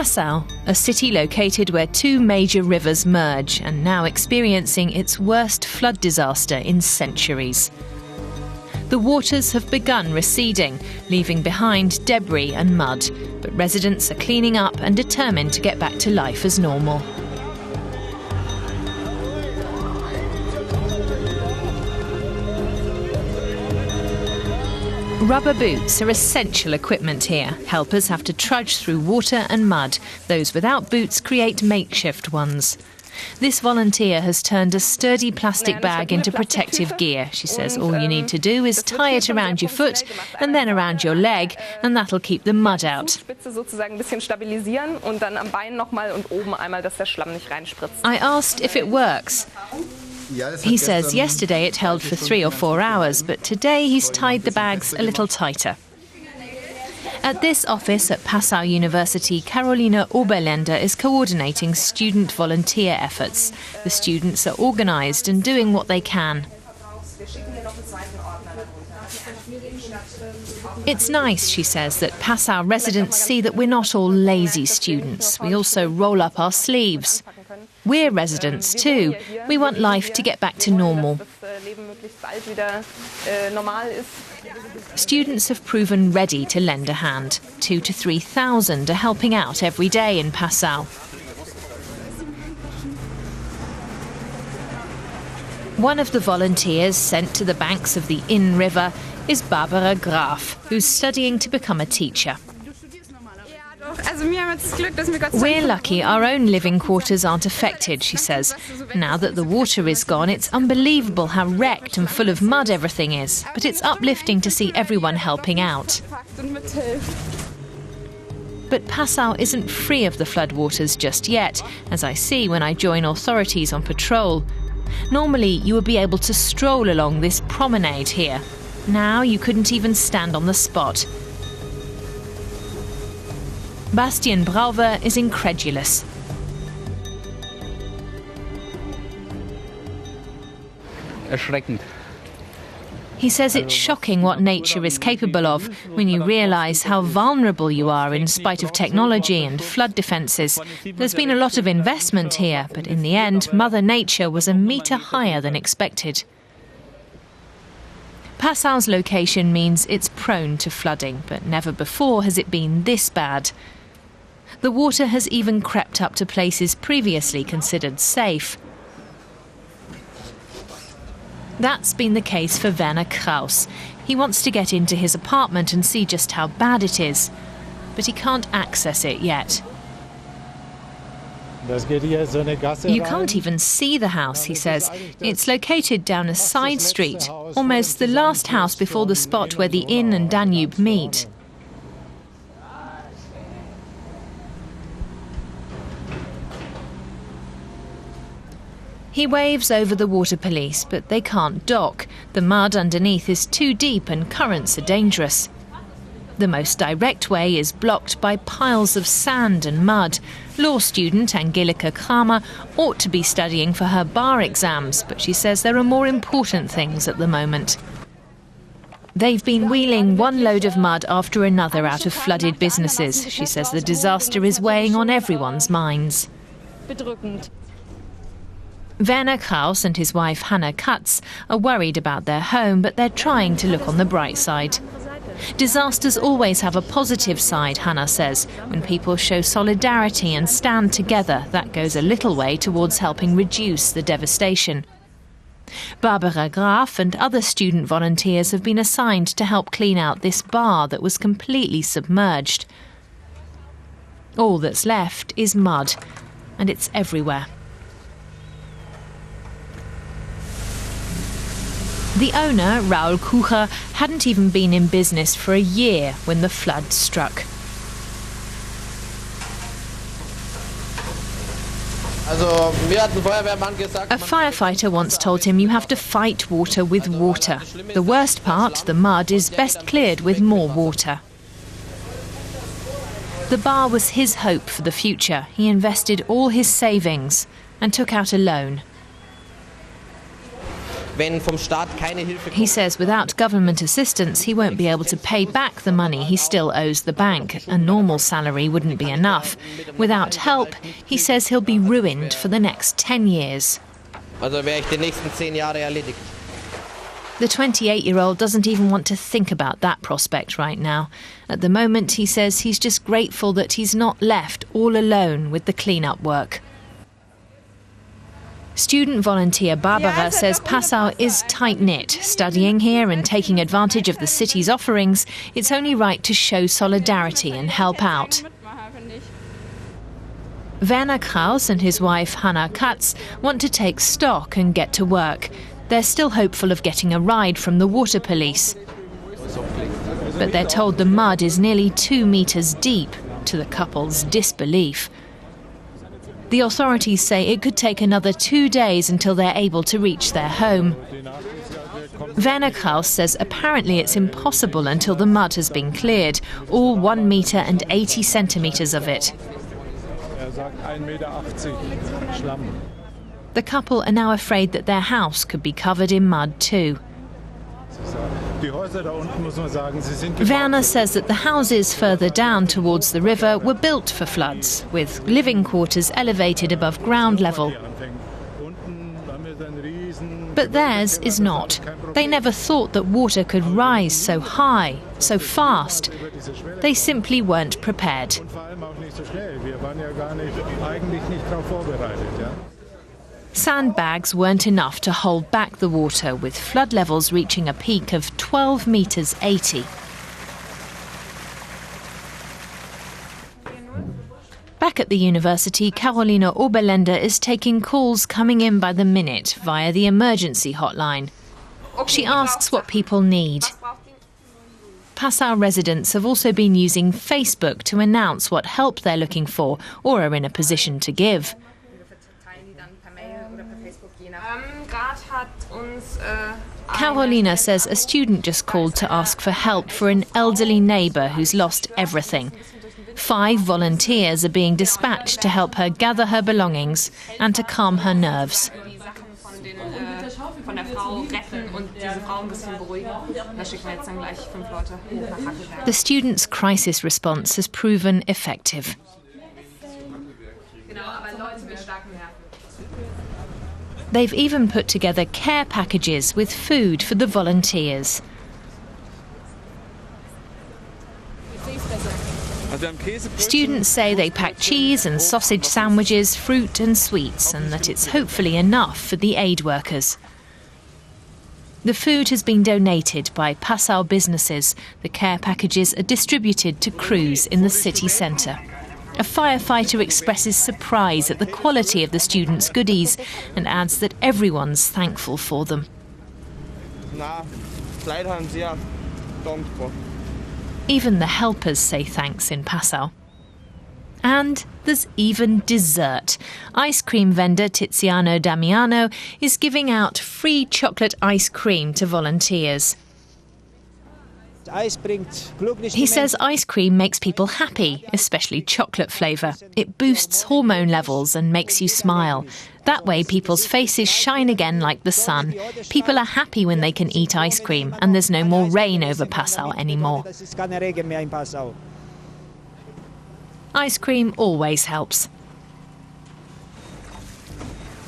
Passau, a city located where two major rivers merge and now experiencing its worst flood disaster in centuries. The waters have begun receding, leaving behind debris and mud, but residents are cleaning up and determined to get back to life as normal. Rubber boots are essential equipment here. Helpers have to trudge through water and mud. Those without boots create makeshift ones. This volunteer has turned a sturdy plastic bag into protective gear. She says all you need to do is tie it around your foot and then around your leg, and that'll keep the mud out. I asked if it works. He says yesterday it held for 3 or 4 hours, but today he's tied the bags a little tighter. At this office at Passau University, Carolina Oberländer is coordinating student volunteer efforts. The students are organised and doing what they can. It's nice, she says, that Passau residents see that we're not all lazy students. We also roll up our sleeves. We're residents too. We want life to get back to normal. Students have proven ready to lend a hand. 2,000 to 3,000 are helping out every day in Passau. One of the volunteers sent to the banks of the Inn River is Barbara Graf, who's studying to become a teacher. We're lucky our own living quarters aren't affected, she says. Now that the water is gone, it's unbelievable how wrecked and full of mud everything is. But it's uplifting to see everyone helping out. But Passau isn't free of the floodwaters just yet, as I see when I join authorities on patrol. Normally, you would be able to stroll along this promenade here. Now you couldn't even stand on the spot. Bastian Brauver is incredulous. Erschreckend. He says it's shocking what nature is capable of when you realise how vulnerable you are in spite of technology and flood defences. There's been a lot of investment here, but in the end, Mother Nature was a metre higher than expected. Passau's location means it's prone to flooding, but never before has it been this bad. The water has even crept up to places previously considered safe. That's been the case for Werner Kraus. He wants to get into his apartment and see just how bad it is, but he can't access it yet. You can't even see the house, he says. It's located down a side street, almost the last house before the spot where the Inn and Danube meet. He waves over the water police, but they can't dock. The mud underneath is too deep and currents are dangerous. The most direct way is blocked by piles of sand and mud. Law student Angelika Kramer ought to be studying for her bar exams, but she says there are more important things at the moment. They've been wheeling one load of mud after another out of flooded businesses. She says the disaster is weighing on everyone's minds. Werner Kraus and his wife Hannah Katz are worried about their home, but they're trying to look on the bright side. Disasters always have a positive side, Hannah says. When people show solidarity and stand together, that goes a little way towards helping reduce the devastation. Barbara Graf and other student volunteers have been assigned to help clean out this bar that was completely submerged. All that's left is mud, and it's everywhere. The owner, Raoul Kucher, hadn't even been in business for a year when the flood struck. A firefighter once told him you have to fight water with water. The worst part, the mud, is best cleared with more water. The bar was his hope for the future. He invested all his savings and took out a loan. He says without government assistance, he won't be able to pay back the money he still owes the bank. A normal salary wouldn't be enough. Without help, he says he'll be ruined for the next 10 years. The 28-year-old doesn't even want to think about that prospect right now. At the moment, he says he's just grateful that he's not left all alone with the clean-up work. Student volunteer Barbara says Passau is tight-knit. Studying here and taking advantage of the city's offerings, it's only right to show solidarity and help out. Werner Kraus and his wife Hannah Katz want to take stock and get to work. They're still hopeful of getting a ride from the water police. But they're told the mud is nearly 2 meters deep, to the couple's disbelief. The authorities say it could take another 2 days until they're able to reach their home. Werner Kraus says apparently it's impossible until the mud has been cleared, all 1 meter and 80 centimeters of it. The couple are now afraid that their house could be covered in mud too. Werner says that the houses further down towards the river were built for floods, with living quarters elevated above ground level. But theirs is not. They never thought that water could rise so high, so fast. They simply weren't prepared. Sandbags weren't enough to hold back the water, with flood levels reaching a peak of 12 meters 80. Back at the university, Carolina Oberländer is taking calls coming in by the minute via the emergency hotline. She asks what people need. Passau residents have also been using Facebook to announce what help they're looking for or are in a position to give. Carolina says a student just called to ask for help for an elderly neighbour who's lost everything. 5 volunteers are being dispatched to help her gather her belongings and to calm her nerves. The students' crisis response has proven effective. They've even put together care packages with food for the volunteers. Students say they pack cheese and sausage sandwiches, fruit and sweets, and that it's hopefully enough for the aid workers. The food has been donated by Passau businesses. The care packages are distributed to crews in the city centre. A firefighter expresses surprise at the quality of the students' goodies and adds that everyone's thankful for them. Even the helpers say thanks in Passau. And there's even dessert. Ice cream vendor Tiziano Damiano is giving out free chocolate ice cream to volunteers. He says ice cream makes people happy, especially chocolate flavour. It boosts hormone levels and makes you smile. That way people's faces shine again like the sun. People are happy when they can eat ice cream, and there's no more rain over Passau anymore. Ice cream always helps.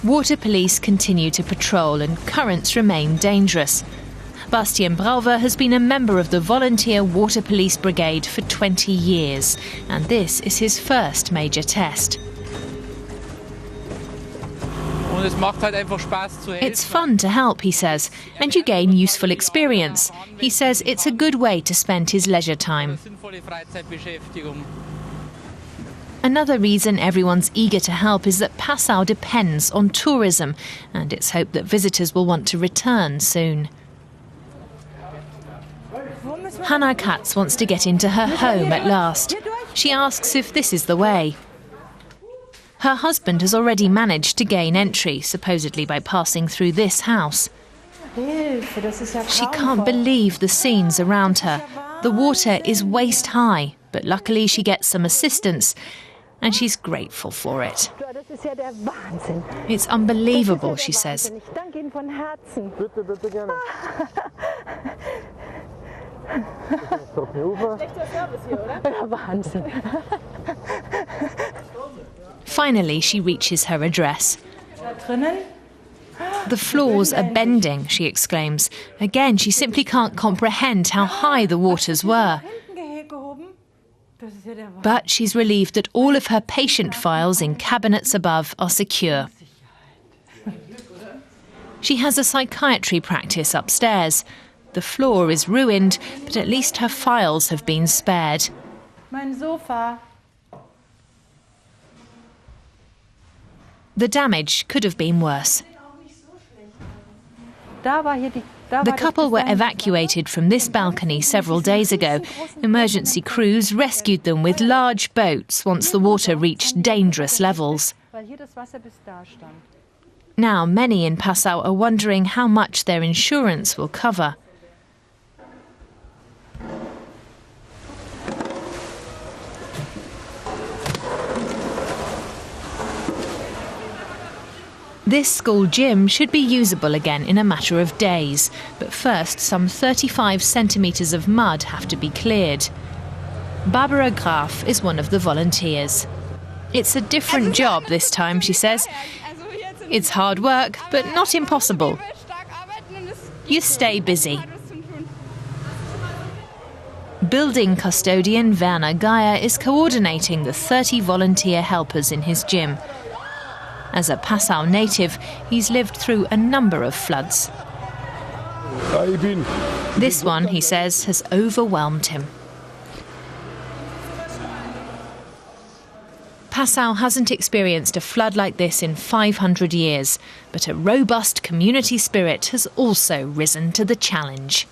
Water police continue to patrol and currents remain dangerous. Bastian Brauver has been a member of the Volunteer Water Police Brigade for 20 years, and this is his first major test. It's fun to help, he says, and you gain useful experience. He says it's a good way to spend his leisure time. Another reason everyone's eager to help is that Passau depends on tourism, and it's hoped that visitors will want to return soon. Hannah Katz wants to get into her home at last. She asks if this is the way. Her husband has already managed to gain entry, supposedly by passing through this house. She can't believe the scenes around her. The water is waist high, but luckily she gets some assistance, and she's grateful for it. It's unbelievable, she says. Finally, she reaches her address. The floors are bending, she exclaims. Again, she simply can't comprehend how high the waters were. But she's relieved that all of her patient files in cabinets above are secure. She has a psychiatry practice upstairs. The floor is ruined, but at least her files have been spared. The damage could have been worse. The couple were evacuated from this balcony several days ago. Emergency crews rescued them with large boats once the water reached dangerous levels. Now, many in Passau are wondering how much their insurance will cover. This school gym should be usable again in a matter of days, but first some 35 centimetres of mud have to be cleared. Barbara Graf is one of the volunteers. It's a different job this time, she says. It's hard work, but not impossible. You stay busy. Building custodian Werner Geier is coordinating the 30 volunteer helpers in his gym. As a Passau native, he's lived through a number of floods. This one, he says, has overwhelmed him. Passau hasn't experienced a flood like this in 500 years, but a robust community spirit has also risen to the challenge.